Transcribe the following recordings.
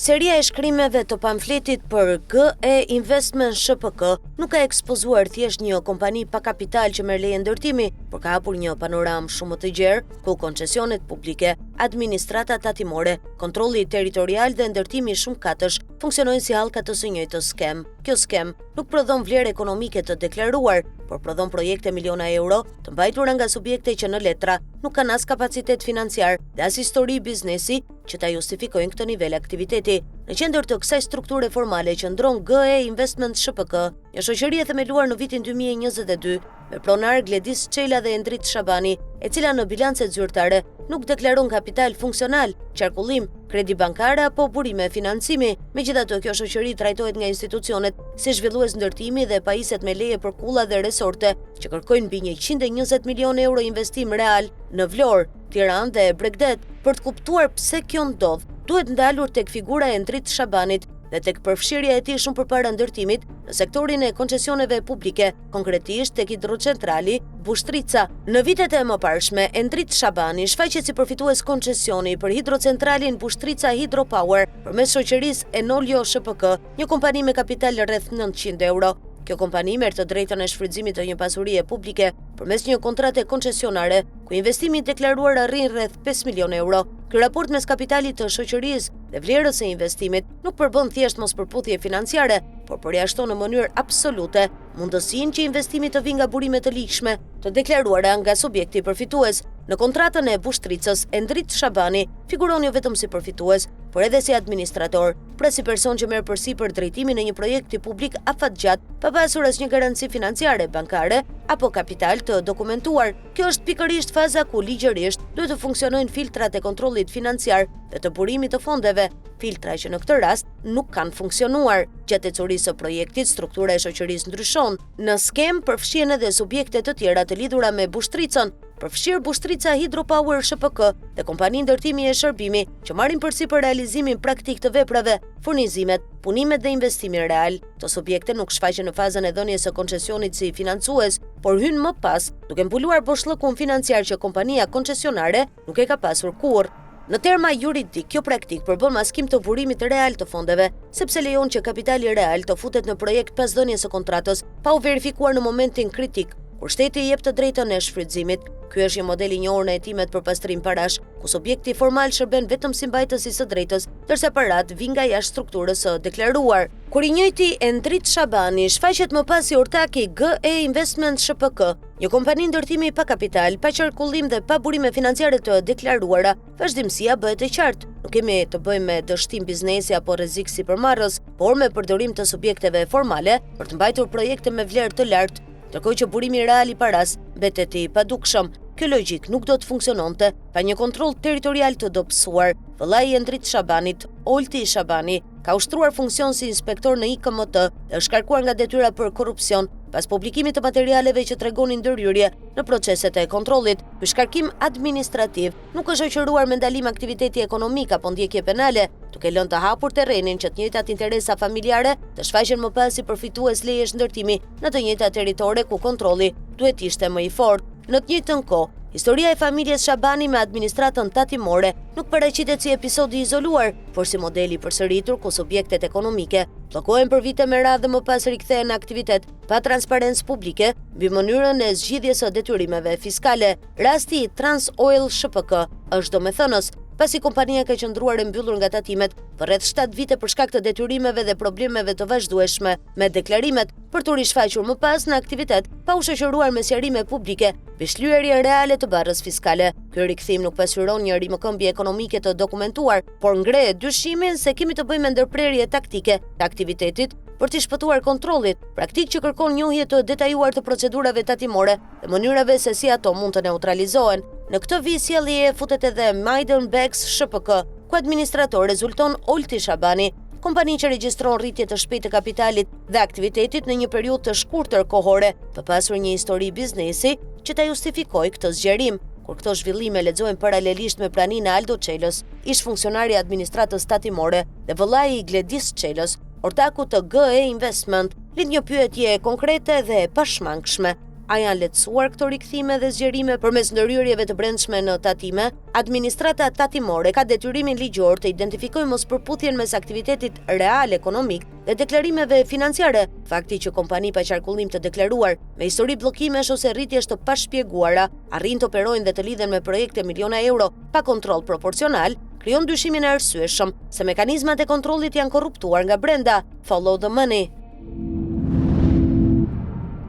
Seria e shkrimeve të pamfletit për GE Investment SHPK nuk ka ekspozuar thjesht një kompani pa kapital që merr leje ndërtimi, por ka hapur një panoramë shumë të gjerë, ku koncesionet publike, administrata tatimore, kontrolli territorial dhe ndërtimi shumë katësh funksionojnë si hallka të së njëjtës skem. Kjo skem nuk prodhon vlerë ekonomike të deklaruar, por prodhon projekte miliona euro të mbajtura nga subjekte që në letra nuk kanë as kapacitet financiar dhe as histori biznesi që ta justifikojnë këtë nivel aktiviteti. Në qendër të kësaj strukture formale qëndron GE Investment SHPK, një shoqëri e themeluar në vitin 2022 me pronar Gledis Çela dhe Endrit Shabani, e cila në bilancet zyrtare nuk deklaron kapital funksional, qarkullim, kredi bankare apo burime financimi. Megjithatë, kjo shoqëri trajtohet nga institucionet si zhvillues ndërtimi dhe pajiset me leje për kulla dhe resorte që kërkojnë mbi 120 milionë euro investim real në Vlorë, Tiranë dhe Bregdet. Për të kuptuar pse kjo ndodh, duhet ndalur tek figura e Endrit Shabanit dhe tek përfshirja e tij shumë përpara ndërtimit në sektorin e koncesioneve publike, konkretisht tek hidrocentrali Bushtrica. Në vitet e mëparshme, Endrit Shabani shfaqet si përfitues koncesioni për hidrocentralin Bushtrica Hydropower përmes shoqërisë Enolio SHPK, një kompani me kapital rreth 900 euro. Kjo kompani merr të drejtën e shfrytëzimit të një pasurie publike përmes një kontrate koncesionare, ku investimi i deklaruar arrin rreth 5 milionë euro. Ky raport mes kapitalit të shoqërisë dhe vlerës së investimit nuk përbën thjesht mospërputhje financiare, por përjashton në mënyrë absolute mundësinë që investimi të vijë nga burime të ligjshme, të deklaruara nga subjekti përfitues. Në kontratën e Bushtricës, Endrit Shabani figuron jo vetëm si përfitues, por edhe si administrator, pra si person që merr përsipër drejtimin e një projekti publik afatgjat, pa pasur asnjë garanci financiare, bankare apo kapital të dokumentuar. Kjo është pikërisht faza ku ligjërisht duhet të funksionojnë filtrat e kontrollit financiar dhe të burimit të fondeve, filtra që në këtë rast nuk kanë funksionuar. Gjatë ecurisë së projektit, struktura e shoqërisë ndryshon. Në skem përfshihen edhe subjekte të tjera të lidhura me Bushtricën, përfshirë Bushtrica Hydropower SHPK dhe kompani ndërtimi e shërbimi që marrin përsipër realizimin praktik të veprave, furnizimet, punimet dhe investimin real. Këto subjekte nuk shfaqen në fazën e dhënies së koncesionit si financues, por hynë më pas, duke mbuluar boshllëkun financiar që kompania koncesionare nuk e ka pasur kurrë. Në terma juridik, kjo praktik përbën maskim të burimit real të fondeve, sepse lejon që kapitali real të futet në projekt pas dhënies së kontratës, pa u verifikuar në momentin kritik, kur shteti i jep të drejtën e shfrytëzimit. Ky është një model i njohur në hetimet për pastrim parash, ku subjekti formal shërben vetëm si mbajtësi së drejtës, ndërsa parat vijnë nga jashtë strukturës së deklaruar. Kur i njëjti Endrit Shabani shfaqet më pas si ortak i GE Investment SHPK, një kompani ndërtimi pa kapital, pa qarkullim dhe pa burime financiare të deklaruara, vazhdimësia bëhet e qartë. Nuk kemi të bëjmë me dështim biznesi apo rrezik sipërmarrës, por me përdorim të subjekteve formale për të mbajtur projekte me vlerë të lartë, ndërkohë që burimi real i paras mbetet i padukshëm. Kjo logjik nuk do të funksiononte pa një kontroll territorial të dobësuar. Vëllai i Endrit Shabanit, Olti Shabani, ka ushtruar funksion si inspektor në IKMT dhe është shkarkuar nga detyra për korrupsion pas publikimit të materialeve që tregonin ndërhyrje në proceset e kontrollit. Ky shkarkim administrativ nuk është shoqëruar me ndalim aktiviteti ekonomik apo ndjekje penale, duke lënë të hapur terrenin që të njëjtat interesa familjare të shfaqen më pas si përfitues lejesh ndërtimi në të njëjta territore ku kontrolli duhet ishte më i fortë. Në të njëjtën kohë, historia e familjes Shabani me administratën tatimore nuk paraqitet si episodi izoluar, por si modeli përsëritur ku subjektet ekonomike bllokohen për vite me radhë dhe më pas rikthehen në aktivitet pa transparencë publike mbi mënyrën e zgjidhjes së detyrimeve fiskale. Rasti i Trans Oil SHPK është domethënës, pasi kompania ka qëndruar e mbyllur nga tatimet për rreth 7 vite për shkak të detyrimeve dhe problemeve të vazhdueshme me deklarimet, për të rishfaqur më pas në aktivitet pa u shoqëruar me sqarime publike mbi shlyerje reale të barrës fiskale. Ky rikthim nuk pasyron një rimëkëmbje ekonomike të dokumentuar, por ngre dyshimin se kemi të bëjmë me ndërprerje taktike të aktivitetit për të shpëtuar kontrollit, praktikë që kërkon njohje të detajuar të procedurave tatimore dhe mënyrave se si ato mund të neutralizohen. Në këtë vijë sjellje futet edhe Maiden Bags SHPK, ku administrator rezulton Olti Shabani, kompani që regjistron rritje të shpejtë të kapitalit dhe aktivitetit në një periudhë të shkurtër kohore, pa pasur një histori biznesi që ta justifikojë këtë zgjerim. Kur këto zhvillime lexohen paralelisht me praninë e Aldo Çelës, ish funksionari i administratës tatimore dhe vëllai i Gledis Çelës, ortaku të GE Investment, lind një pyetje konkrete dhe pashmangshme. A janë lehtësuar këto rikthime dhe zgjerime përmes ndërhyrjeve të brendshme në tatime? Administrata tatimore ka detyrimin ligjor të identifikojë mospërputhjen mes aktivitetit real ekonomik dhe deklarimeve financiare. Fakti që kompani pa qarkullim të deklaruar, me histori bllokimesh ose rritjesh të pashpjeguara, arrin të operojnë dhe të lidhen me projekte miliona euro pa kontroll proporcional, krijon dyshimin e arsyeshëm se mekanizmat e kontrollit janë korruptuar nga brenda. Follow the money.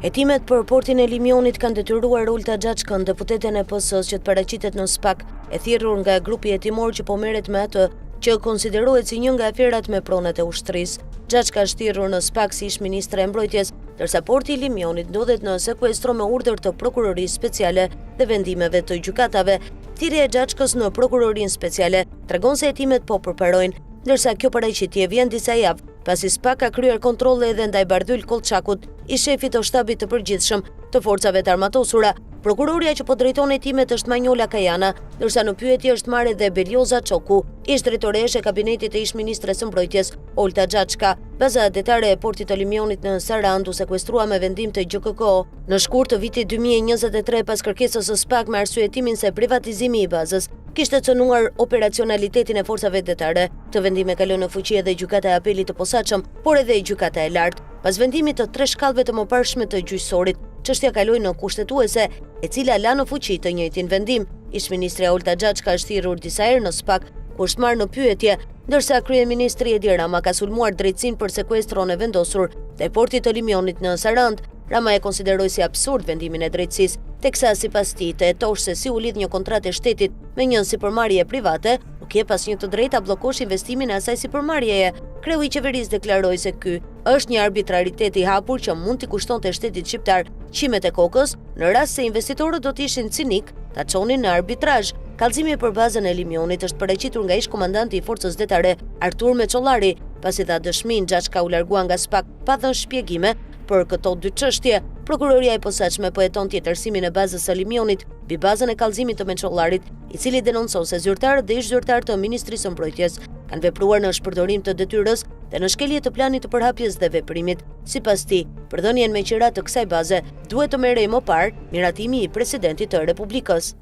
Hetimet për portin e Limionit kanë detyruar Olta Xhaçkën, deputeten e PS-s që të paraqitet në SPAK, e thirrur nga grupi hetimor që po merret me atë që konsiderohet si një nga aferat me pronat e ushtrisë. Xhaçka është thirrur në SPAK si ish-ministre e mbrojtjes, ndërsa porti i Limionit ndodhet në sekuestro me urdhër të prokurorisë speciale dhe vendimeve të gjykatave. Thirrja e Xhaçkës në prokurorinë speciale tregon se hetimet po përparojnë, ndërsa kjo paraqitje vjen disa javë pasi SPAK ka kryer kontrolle edhe ndaj Bardhyl Kollçakut, i shefit të shtabit të përgjithshëm të forcave të armatosura. Prokuroria që po drejton hetimet është Manjola Kajana, ndërsa në pyetje është marrë edhe Belioza Çoku, ish-drejtoresh e kabinetit të ish-ministres së mbrojtjes Olta Xhaçka. Baza detare e portit të Limionit në Sarand u sekuestrua me vendim të GKK në shkurt të vitit 2023 pas kërkesës së SPAK me arsye hetimin se privatizimi i bazës kishte cënuar operacionalitetin e forcave detare. Të vendime ka lënë në fuqi edhe gjykata e apelit të posaçëm, por edhe gjykata e lartë. Pas vendimit të 3 shkallëve të mëparshme të gjyqësorit, çështja kaloi në kushtetuese, e cila la në fuqi të njëjtin vendim. Ish-ministre Olta Xhaçka është thirrur disa herë në SPAK, ku është marrë në pyetje, ndërsa kryeministri Edi Rama ka sulmuar drejtësinë për sekuestron e vendosur te porti të Limionit në Sarand. Rama e konsideroi si absurd vendimin e drejtësisë, teksa sipas tij të hetosh se si u lidh një kontratë e shtetit me një sipërmarrje private, nuk jep asnjë të drejtë ta bllokosh investimin e asaj sipërmarrjeje. Kreu i qeverisë deklaroi se ky është një arbitraritet i hapur që mund t'i kushtonte shtetit shqiptar qimet e kokës në rast se investitorët do të ishin cinik, ta çonin në arbitrazh. Kallëzimi për bazën e Limionit është paraqitur nga ish-komandanti i forcës detare Artur Meçollari, pasi dha dëshminë Xhaçka u largua nga SPAK pa dhënë shpjegime për këto dy çështje. Prokuroria e posaçme po heton tjetërsimin e bazës së Limionit mbi bazën e kallëzimit të Meçollarit, i cili denoncon se zyrtarët dhe ish-zyrtarët të Ministrisë së Mbrojtjes kanë vepruar në shpërdorim të detyrës dhe në shkelje të planit të përhapjes dhe veprimit. Sipas tij, për dhënien me qira të kësaj baze duhet të merrej më parë miratimi i presidentit të Republikës.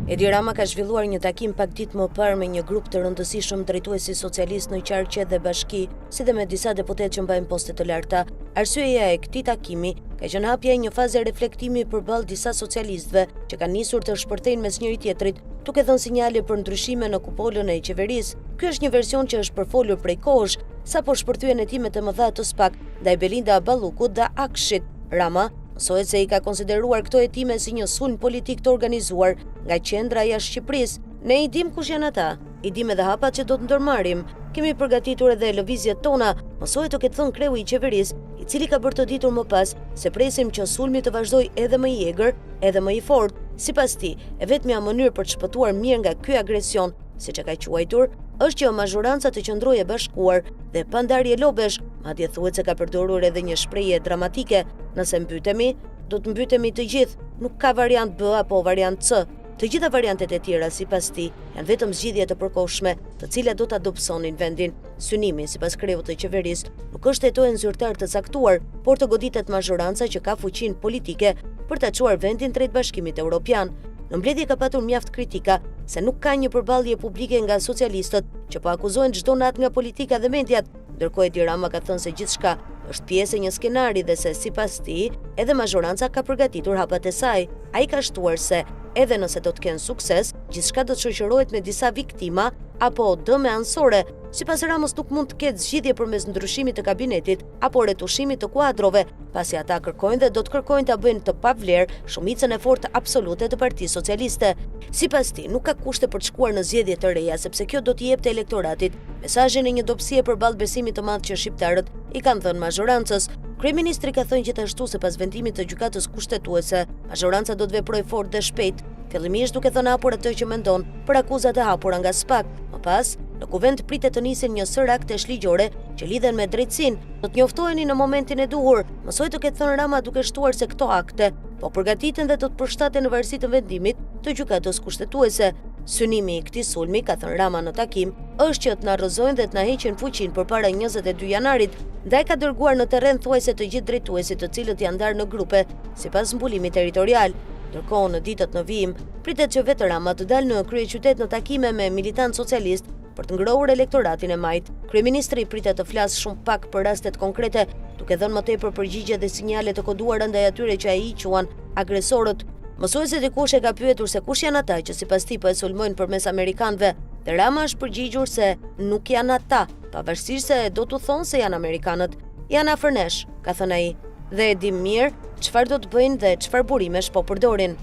Edi Rama ka zhvilluar një takim pak ditë më parë me një grup të rëndësishëm drejtuesi socialist në Qarqe dhe Bashki, si dhe me disa deputet që mbajnë poste të larta. Arsyeja e këtij takimi ka qenë hapja e një faze reflektimi përballë disa socialistëve që kanë nisur të shpërthejnë mes njëri tjetrit, duke dhënë sinjale për ndryshime në kupolën e qeverisë. Ky është një version që është përfolur prej kohësh, sapo shpërthyen hetimet e mëdha të SPAK ndaj Belinda Ballukut dhe Akshit. Rama mësohet se i ka konsideruar këto hetime si një sulm politik të organizuar nga qendra jashtë Shqipërisë. Ne i dim kush janë ata, i dim edhe hapat që do të ndërmarrim. Kemi përgatitur edhe lëvizjet tona, mësohet të ketë thënë kreu i qeverisë, i cili ka bërë të ditur më pas se presim që sulmi të vazhdoj edhe më i egër, edhe më i fortë. Sipas tij, e vetmja mënyrë për të shpëtuar mirë nga ky agresion, siç e ka quajtur, është që mazhoranca të qëndrojë bashkuar dhe pa ndarje lobesh. Madje thuhet se ka përdorur edhe një shprehje dramatike: nëse mbytemi, do të mbytemi të gjithë, nuk ka variant B apo variant C. Të gjitha variantet e tjera sipas tij janë vetëm zgjidhje të përkohshme, të cilat do ta dobësonin vendin. Synimi sipas kreut të qeverisë nuk është hetohen zyrtar të caktuar, por të goditet mazhoranca që ka fuqinë politike për ta çuar vendin drejt Bashkimit Evropian. Në mbledhje ka patur mjaft kritika se nuk ka një përballje publike nga socialistët që po akuzojnë çdo natë nga politika dhe mediat, ndërkohë Edi Rama ka thënë se gjithçka është pjesë e një skenari dhe se sipas tij edhe mazhoranca ka përgatitur hapat e saj. Ai ka shtuar se edhe nëse do të kenë sukses, gjithçka do të shoqërohet me disa viktima apo dëme anësore. Sipas Ramës nuk mund të ketë zgjidhje përmes ndryshimit të kabinetit apo retushimit të kuadrove, pasi ata kërkojnë dhe do të kërkojnë ta bëjnë të pavlerë shumicën e fortë absolute të Partisë Socialiste. Sipas tij, nuk ka kushte për të shkuar në zgjedhje të reja, sepse kjo do t'i jepte elektoratit mesazhin e një dobësie përballë besimit të madh që shqiptarët i kanë dhënë mazhorancës. Kryeministri ka thënë gjithashtu se pas vendimit të gjykatës kushtetuese, mazhoranca do të veprojë fort dhe shpejt, fillimisht duke thënë hapur atë që mendon për akuzat e hapura nga SPAK. Më pas, në kuvent pritet të nisin një sër aktesh ligjore që lidhen me drejtësinë. Do të njoftoheni në momentin e duhur, mësoi të ketë thënë Rama duke shtuar se këto akte po përgatiten dhe do të përshtaten në varësi të vendimit të gjykatës kushtetuese. Synimi i këtij sulmi, ka thënë Rama në takim, është që të na rrëzojnë dhe të na heqin fuqinë përpara 22 janarit, ndaj ka dërguar në terren thuajse të gjithë drejtuesit, të cilët janë ndarë në grupe sipas zbulimit territorial. Ndërkohë, në ditët në vijim, pritet që vetë Rama të dalë në kryeqytet në takime me militantë socialist për të ngrohur elektoratin e majt. Kryeministri pritet të flasë shumë pak për rastet konkrete, duke dhënë më tepër përgjigje dhe sinjale të koduara ndaj atyre që ai quan agresorët. Mësuesi dikush e ka pyetur se kush janë ata që sipas tij po e sulmojnë përmes amerikanëve, dhe Rama është përgjigjur se nuk janë ata, pavarësisht se do t'u thonë se janë amerikanët. Janë afër nesh, ka thënë ai, dhe e dim mirë çfarë do të bëjnë dhe çfarë burimesh po përdorin.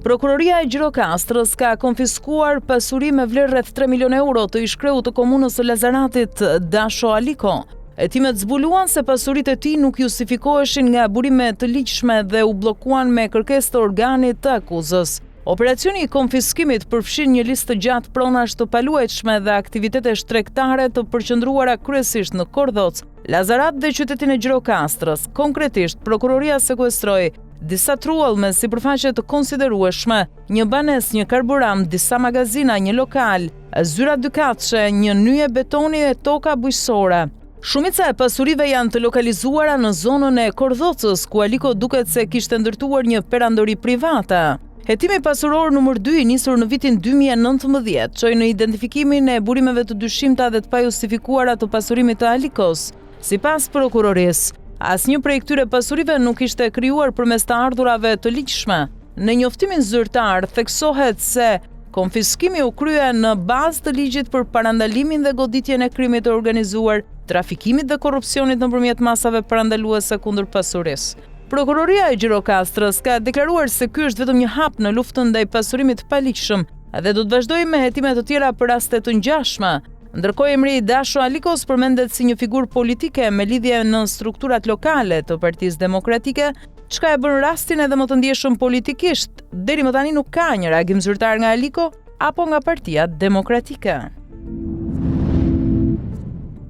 Prokuroria e Gjirokastrës ka konfiskuar pasuri me vlerë rreth 3 milionë euro të ish-kreut të komunës së Lazaratit, Dasho Aliko. Hetimet zbuluan se pasuritë e tij nuk justifikoheshin nga burime të ligjshme dhe u bllokuan me kërkesë të organit të akuzës. Operacioni i konfiskimit përfshin një listë të gjatë pronash të paluajtshme dhe aktivitete shtregtare të përqendruara kryesisht në Kordhoc, Lazarat dhe qytetin e Gjirokastrës. Konkretisht, prokuroria sekuestroi disa truall me sipërfaqe të konsiderueshme, një banes, një karburant, disa magazina, një lokal, zyra dykatëshe, një nyje betoni e toka bujqësore. Shumica e pasurive janë të lokalizuara në zonën e Kordhocës, ku Aliko duket se kishte ndërtuar një perandori private. Hetimi pasuror numër 2 i nisur në vitin 2019 çoi në identifikimin e burimeve të dyshimta dhe të pajustifikuara të pasurimit të Alikos. Sipas prokurorisë, asnjë prej këtyre pasurive nuk ishte krijuar përmes të ardhurave të ligjshme. Në njoftimin zyrtar theksohet se konfiskimi u krye në bazë të ligjit për parandalimin dhe goditjen e krimit të organizuar, trafikimit dhe korrupsionit nëpërmjet masave parandaluese kundër pasurisë. Prokuroria e Gjirokastrës ka deklaruar se ky është vetëm një hap në luftën ndaj pasurimit të paligjshëm dhe do të vazhdojë me hetime të tjera për raste të ngjashme. Ndërkohë, emri i Dasho Alikos përmendet si një figurë politike me lidhje në strukturat lokale të Partisë Demokratike, çka e bën rastin edhe më të ndjeshëm politikisht. Deri më tani nuk ka një reagim zyrtar nga Aliko apo nga Partia Demokratike.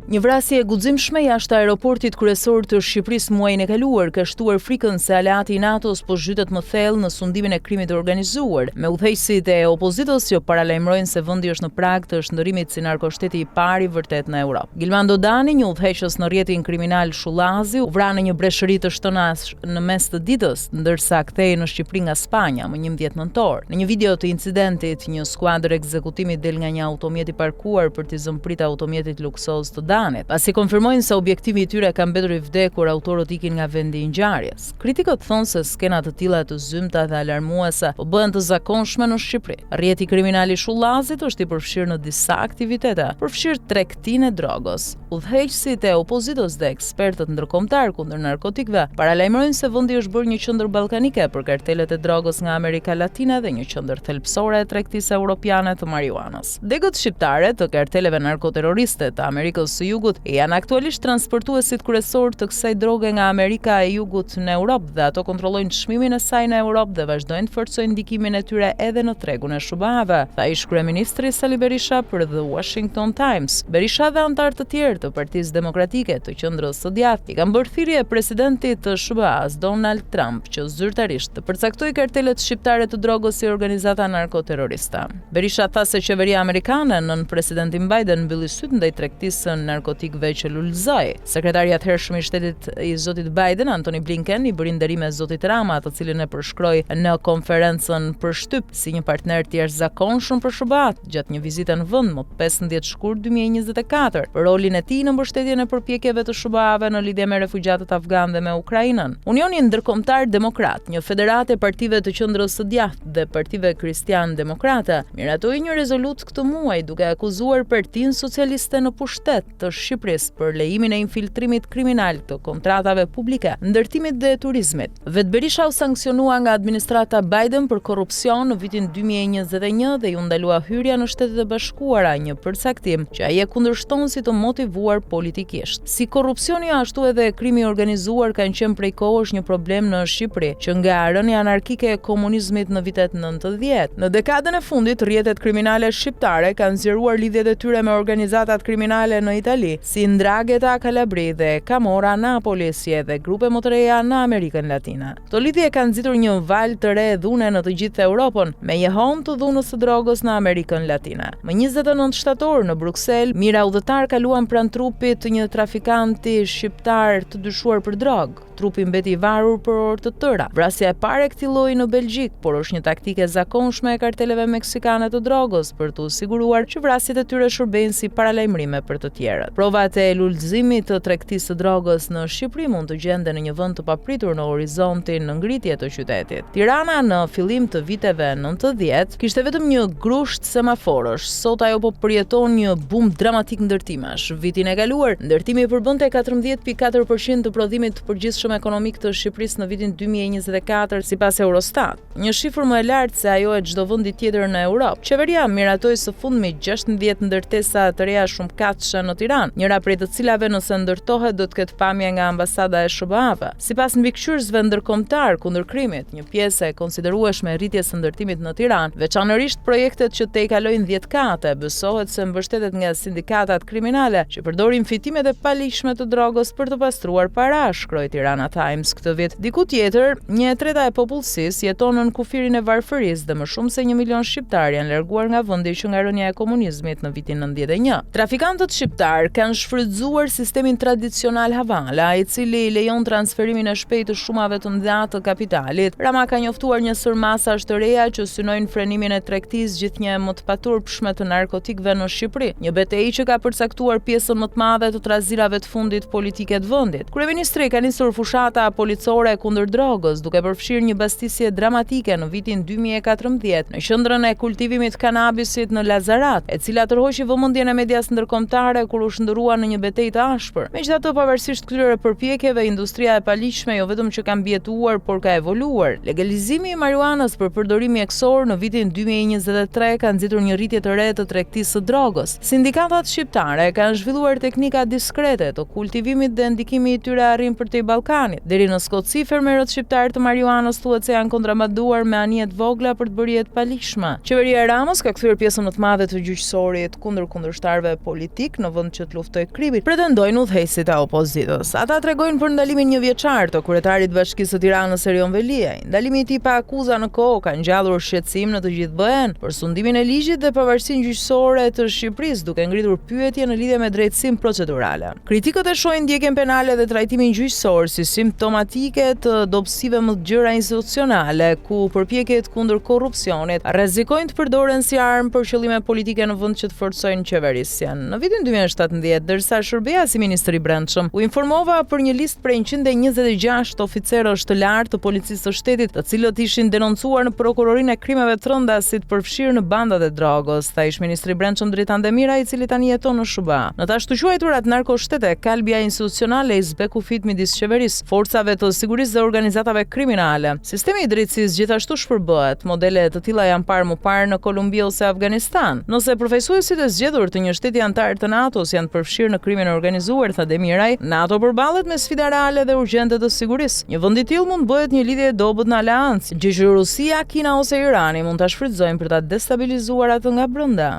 Një vrasje e guximshme jashtë aeroportit kryesor të Shqipërisë muajin e kaluar ka shtuar frikën se aleati i NATO-s po zhytet më thellë në sundimin e krimit të organizuar, me udhëheqësit e opozitës që paralajmërojnë se vendi është në prag të shndërrimit si narkoshteti i parë i vërtet në Europë. Gilman Dodani, një udhëheqës në rrjetin kriminal Shullazi, u vra në një breshëri të shtonash në mes të ditës, ndërsa kthehej në Shqipëri nga Spanja më 11 nëntor. Në një video të incidentit, një skuadër ekzekutimi del nga një automjet i parkuar për t'i zëmpritur automjetit luksoz të pasi konfirmojnë se objektivi i tyre ka mbetur i vdekur, autorët ikin nga vendi i ngjarjes. Kritikët thonë se skena të tilla të zymta dhe alarmuese po bëhen të zakonshme në Shqipëri. Rrjeti kriminal i Shullazit është i përfshirë në disa aktivitete, përfshirë tregtinë e drogës. Udhëheqësit e opozitës dhe ekspertët ndërkombëtar kundër narkotikëve paralajmërojnë se vendi është bërë një qendër ballkanike për kartelet e drogës nga Amerika Latine dhe një qendër thelbësore e tregtisë europiane të marijuanës. Degët shqiptare të karteleve narkoterroriste të Amerikës së Jugut janë aktualisht transportuesit kryesor të kësaj droge nga Amerika e Jugut në Europë dhe ato kontrollojnë çmimin e saj në Europë dhe vazhdojnë të forcojnë ndikimin e tyre edhe në tregun e shubave, tha ish-kryeministri Sali Berisha për The Washington Times. Berisha dhe anëtar të tjerë të Partisë Demokratike të Qendrës së Djathtë i kanë bërë thirrje presidentit të SBA-s Donald Trump që zyrtarisht të përcaktojë kartelet shqiptare të drogës si organizata narkoterroriste. Berisha tha se qeveria amerikane nën presidentin Biden mbylli syt ndaj tregtisë narkotikëve që lulëzoi. Sekretari i atëhershëm i shtetit i zotit Biden, Antony Blinken, i bëri nderime zotit Rama, të cilin e përshkroi në konferencën për shtyp si një partner të jashtëzakonshëm për SBA-t gjatë një vizite në vend më 15 shkurt 2024 për rolin e tij në mbështetjen e përpjekjeve të SBA-ve në lidhje me refugjatët afgan dhe me Ukrainën. Unioni Ndërkombëtar Demokrat, një federatë e partive të Qendrës së Djathtë dhe partive kristian-demokrate, miratoi një rezolut këtë muaj duke akuzuar Partinë Socialiste në pushtet të Shqipërisë për lejimin e infiltrimit kriminal të kontratave publike, ndërtimit dhe turizmit. Vetë Berisha u sankcionua nga administrata Biden për korrupsion në vitin 2021 dhe ju ndalua hyrja në Shtetet e Bashkuara, një përcaktim që ai e kundërshton si të motivuar politikisht. Si korrupsioni ashtu edhe krimi i organizuar kanë qenë prej kohësh një problem në Shqipëri, që nga rënia anarkike e komunizmit në vitet 90. Në dekadën e fundit, rrjetet kriminale shqiptare kanë zgjeruar lidhjet e tyre me organizatat kriminale në Itali Itali, si Ndrangheta Kalabri dhe Camorra Napoli, si edhe grupe më të reja në Amerikën Latine. Këto lidhje kanë nxitur një val të re dhune në të gjithë Europën, me jehon të dhunës së drogës në Amerikën Latine. Më 29 shtator në Bruksel, mira udhëtar kaluan pranë trupit të një trafikanti shqiptar të dyshuar për drogë. Trupi mbeti i varur për orë të tëra. Vrasja e parë e këtij lloji në Belgjik, por është një taktike e zakonshme e karteleve meksikane të drogës për të siguruar që vrasjet e tyre shërbejnë si paralajmërime për të tjerët. Provat e lulëzimit të tregtisë së drogës në Shqipëri mund të gjenden në një vend të papritur në horizontin në ngritje të qytetit. Tirana në fillim të viteve 90 kishte vetëm një grusht semaforësh. Sot ajo po përjeton një bum dramatik ndërtimesh. Vitin e kaluar, ndërtimi përbënte 14.4% të prodhimit të përgjithshëm ekonomik të Shqipërisë në vitin 2024 sipas Eurostat, një shifër më e lartë se ajo e çdo vendi tjetër në Europë. Qeveria miratoi së fundmi 16 ndërtesa të reja shumëkatëshe në Tiranë, njëra prej të cilave nëse ndërtohet do të ketë pamje nga ambasada e SBA-ve. Sipas mbikëqyrësve ndërkombëtar kundër krimit, një pjesë e konsiderueshme e rritjes së ndërtimit në Tiranë, veçanërisht projektet që te i kalojnë 10 kate, besohet se mbështetet nga sindikatat kriminale që përdorin fitimet e palishme të drogës për të pastruar para, shkroi Tirana Times këtë vit. Diku tjetër, 1/3 e popullsisë jeton në kufirin e varfërisë dhe më shumë se 1 milion shqiptar janë larguar nga vendi që nga rënia e komunizmit në vitin 91. Trafikantët shqiptar kanë shfrytzuar sistemin tradicional havala, i cili lejon transferimin e shpejtë të shumave të mëdha të kapitalit. Rama ka njoftuar një sër masash të reja që synojnë frenimin e tregtisë gjithnjë më të paturpshme të narkotikëve në Shqipëri, një betejë që ka përcaktuar pjesën më të madhe të trazirave të fundit politike të vendit. Kryeministri ka nisur fushata policore kundër drogës, duke përfshirë një bastisje dramatike në vitin 2014 në qendrën e kultivimit të kanabisit në Lazarat, e cila tërhoqi vëmendjen e medias ndërkombëtare kur u shndërrua në një betejë të ashpër. Megjithatë, pavarësisht këtyre përpjekjeve, industria e palishme jo vetëm që ka mbijetuar, por ka evoluar. Legalizimi i marijuanës për përdorim mjekësor në vitin 2023 ka nxitur një rritje të re të tregtisë së drogës. Sindikatat shqiptare kanë zhvilluar teknika diskrete të kultivimit dhe ndikimi i tyre arrin për të Ballkanit. Deri në Skotësi, fermerët shqiptar të marijuanës thuhet se janë kontrabanduar me anije të vogla për të bërë jetë palishme. Qeveria e Ramës ka kthyer pjesën më të madhe të gjyqësorit kundër kundërshtarëve politik në vend që të luftojë krimin, pretendojnë udhëheqësit e opozitës. Ata tregojnë për ndalimin një vjeçar të kryetarit të Bashkisë së Tiranës Erion Veliaj. Ndalimi i tij pa akuza në kohë ka ngjallur shqetësim në të gjithë BE-n për sundimin e ligjit dhe pavarësinë gjyqësore të Shqipërisë, duke ngritur pyetje në lidhje me drejtësinë procedurale. Kritikët e shohin ndjekjen penale dhe trajtimin gjyqësor si simptomatike të dobësive më të gjëra institucionale, ku përpjekjet kundër korrupsionit rrezikojnë të përdoren si armë për qëllime politike në vend që të forcojnë qeverisjen. Në vitin 2017, ndërsa shërbeja si ministri i Brendshëm, u informova për një listë prej 126 oficerësh të lartë të policisë së shtetit, të cilët ishin denoncuar në prokurorinë e krimeve të rënda si të përfshirë në bandat e drogës, tha ish ministri i Brendshëm Dritan Demira, i cili tani jeton në SBA. Në të ashtu quajturat narkoshtete, kalbja institucionale i zbekufit midis qeverisë, forcave të sigurisë dhe organizatave kriminale. Sistemi i drejtësisë gjithashtu shpërbëhet. Modele të tilla janë parë më parë në Kolumbi ose Afganistan. Nëse përfaqësuesit e zgjedhur të një shteti antar të NATO-s janë të përfshirë në krimin e organizuar, tha Demiraj, NATO përballet me sfida reale dhe urgjente të sigurisë. Një vend i tillë mund bëhet një lidhje e dobët në aleancë, gjë që Rusia, Kina ose Irani mund ta shfrytëzojnë për ta destabilizuar atë nga brenda.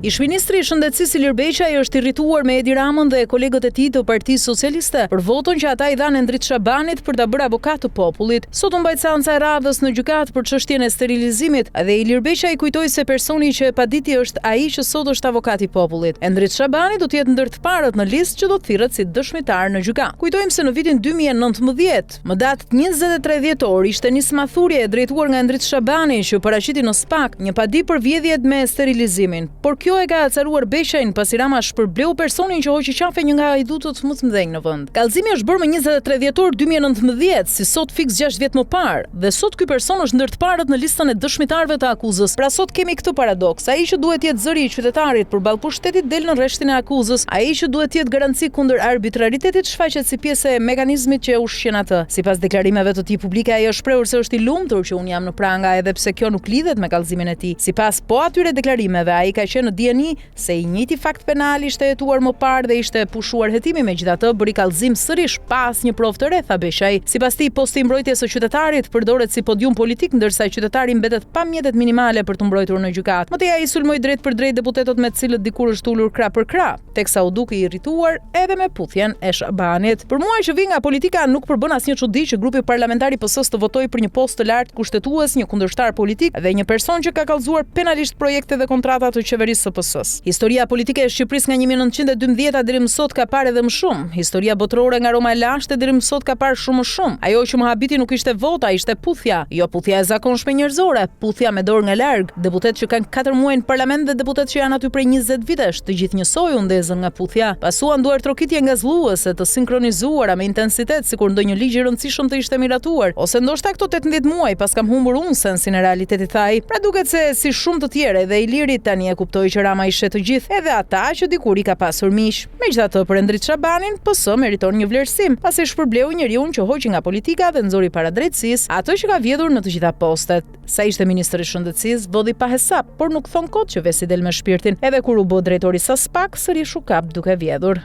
Ish-ministri i Shëndetësisë Ilir Beqaj është irrituar me Edi Ramën dhe kolegët e tij të Partisë Socialiste për votën që ata i dhanë Endrit Shabanit për ta bërë avokat të popullit. Sot u mbajt seanca e radhës në gjykatë për çështjen e sterilizimit dhe Ilir Beqaj kujtoi se personi që e paditi është ai që sot është avokat i popullit. Endrit Shabani do të jetë ndër të parët në listë që do të thirret si dëshmitar në gjykatë. Kujtojmë se në vitin 2019, më datë 23 dhjetor, ishte një smathurje e drejtuar nga Endrit Shabani që paraqiti në SPAK një padi për vjedhjet me sterilizimin. Por kjo e ka acaruar Beqajin pasi Rama shpërbleu personin që hoqi qafe një nga hajdutët më të mëdhenj në vend. Kallëzimi është bërë më 23 dhjetor 2019, si sot fiks 6 vjet më parë, dhe sot ky person është ndër të parët në listën e dëshmitarëve të akuzës. Pra sot kemi këtë paradoks: ai që duhet jetë zëri i qytetarit përballë pushtetit del në rreshtin e akuzës, ai që duhet jetë garanci kundër arbitraritetit shfaqet si pjesë e mekanizmit që e ushqen atë. Sipas deklarimeve të tij publike, ai është shprehur se është i lumtur që un jam në pranga edhe pse kjo nuk lidhet me kallëzimin e tij. Sipas po atyre deklarimeve, ai ka qenë në dijeni se i njëjti fakt penal ishte hetuar më parë dhe ishte pushuar hetimi, megjithatë bëri kallëzim sërish pas një provë të re, tha Beshaj. Sipas tij, posti i mbrojtjes së qytetarit përdoret si podium politik, ndërsa qytetari mbetet pa mjetet minimale për të mbrojtur në gjykatë. Mëtej ai sulmoi drejt për drejt deputetët me të cilët dikur është ulur krah për krah, teksa u duke i irrituar edhe me puthjen e Shabanit. Për mua që vi nga politika nuk përbën asnjë çudi që grupi parlamentar i PS-s të votojë për një post të lartë kushtetues, një kundërshtar politik dhe një person që ka kallëzuar penalisht projekte dhe kontrata të qeverisë së PS-s. Historia politike e Shqipërisë nga 1912 deri më sot ka parë edhe më shumë. Historia botërore nga Roma e lashtë deri më sot ka parë shumë më shumë. Ajo që më habiti nuk ishte vota, ishte puthja. Jo puthja e zakonshme njerëzore, puthja me dorë nga larg. Deputet që kanë 4 muaj në parlament dhe deputet që janë aty prej 20 vitesh, të gjithë njësoj u ndezën nga puthja. Pasuan duar trokitje ngazlluese të sinkronizuara me intensitet sikur ndonjë ligj i rëndësishëm të ishte miratuar, ose ndoshta këto 18 muaj pas kam humbur unë sensin e realitetit thaj. Pra duket se si shumë të tjerë dhe Ilirit tani e kuptoi që Rama i shet të gjithë, edhe ata që dikur i ka pasur miq. Megjithatë për Endrit Shabanin, PS meriton një vlerësim, pasi shpërbleu njeriu që hoqi nga politika dhe nxori para drejtësisë atë që ka vjedhur në të gjitha postet. Sa ishte ministri i shëndetësisë, bodhi pa hesap, por nuk thon kot që vesi del me shpirtin, edhe kur u bë drejtori sa spak, sërish u kap duke vjedhur.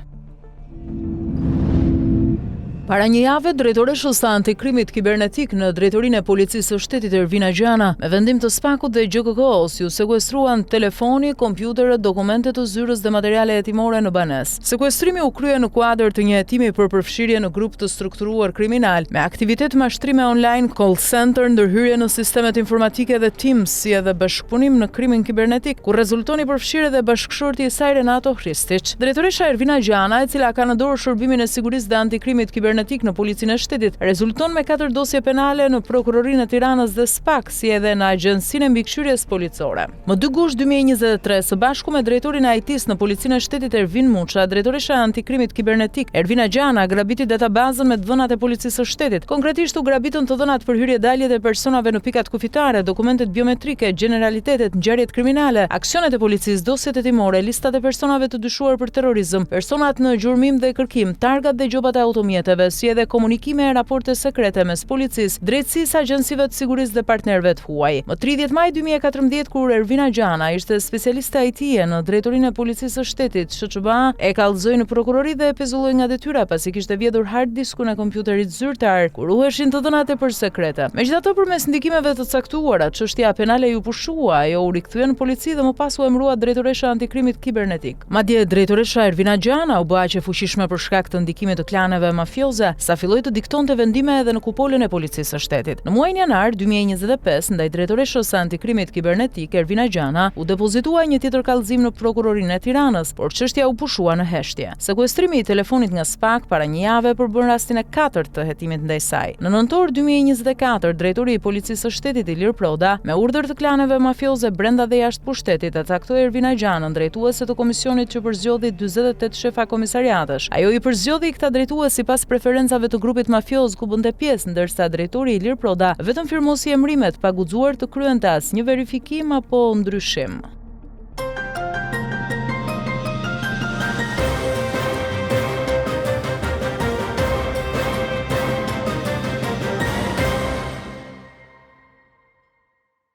Para një jave, drejtoreshës së antikrimit kibernetik në drejtorinë e policisë së shtetit Ervina Gjana, me vendim të SPAK-ut dhe GKK-s, ju sekuestruan telefoni, kompjutere, dokumente të zyrës dhe materiale hetimore në banesë. Sekuestrimi u krye në kuadër të një hetimi për përfshirje në grup të strukturuar kriminal, me aktivitet mashtrime online, call center, ndërhyrje në sistemet informatike dhe Teams, si edhe bashkëpunim në krimin kibernetik, ku rezultoni përfshirje dhe bashkëshorti i saj Renato Hristić. Drejtoresha Ervina Gjana, e cila ka në dorë shërbimin e sigurisë dhe antikrimit kibernetik në policinë e shtetit, rezulton me 4 dosje penale në prokurorinë e Tiranës dhe SPAK, si edhe në Agjencinë e Mbikëqyrjes Policore. Më 2 gusht 2023, së bashku me drejtorin e IT-s në policinë e shtetit Ervin Muça, drejtoresha e antikrimit kibernetik Ervina Gjana grabiti databazën me dhënat e policisë së shtetit. Konkretisht u grabitën të dhënat për hyrje-daljet e personave në pikat kufitare, dokumentet biometrike, generalitetet, ngjarjet kriminale, aksionet e policisë, dosjet hetimore, listat e personave të dyshuar për terrorizëm, personat në gjurmim dhe kërkim, targat dhe gjobat e automjeteve, si edhe komunikime e raporte sekrete mes policisë, drejtësisë, agjencive të sigurisë dhe partnerëve të huaj. Më 30 maj 2014, kur Ervina Gjana ishte specialiste IT-e në drejtorinë e policisë së shtetit, SHQBA e kallëzoi në prokurori dhe e pezulloi nga detyra pasi kishte vjedhur hard diskun e kompjuterit zyrtar, ku ruheshin të dhënat e përsekrete. Megjithatë, përmes ndikimeve të caktuara, çështja penale ju pushua, ajo u rikthye në polici dhe më pas u emërua drejtoresha antikrimit kibernetik. Madje drejtoresha Ervina Gjana u bë aq e fuqishme për shkak të ndikimit të klaneve mafioze, sa filloi të diktonte vendime edhe në kupolën e policisë së shtetit. Në muajin janar 2025, ndaj drejtoreshës së antikrimit kibernetik Ervina Gjana u depozitua një tjetër kallëzim në prokurorinë e Tiranës, por çështja u pushua në heshtje. Sekuestrimi i telefonit nga SPAK para një jave përbën rastin e 4 të hetimit ndaj saj. Në nëntor 2024, drejtori i policisë së shtetit Ilir Proda, me urdhër të klaneve mafioze brenda dhe jashtë pushtetit, ataktoi Ervina Gjanën, drejtuese të komisionit që përzgjodhi 48 shefa komisariatesh. Ajo i përzgjodhi këta drejtues sipas preferencave të grupit mafioz ku bënte pjesë, ndërsa drejtori Ilir Proda vetëm firmosi emrimet pa guxuar të kryente asnjë verifikim apo ndryshim.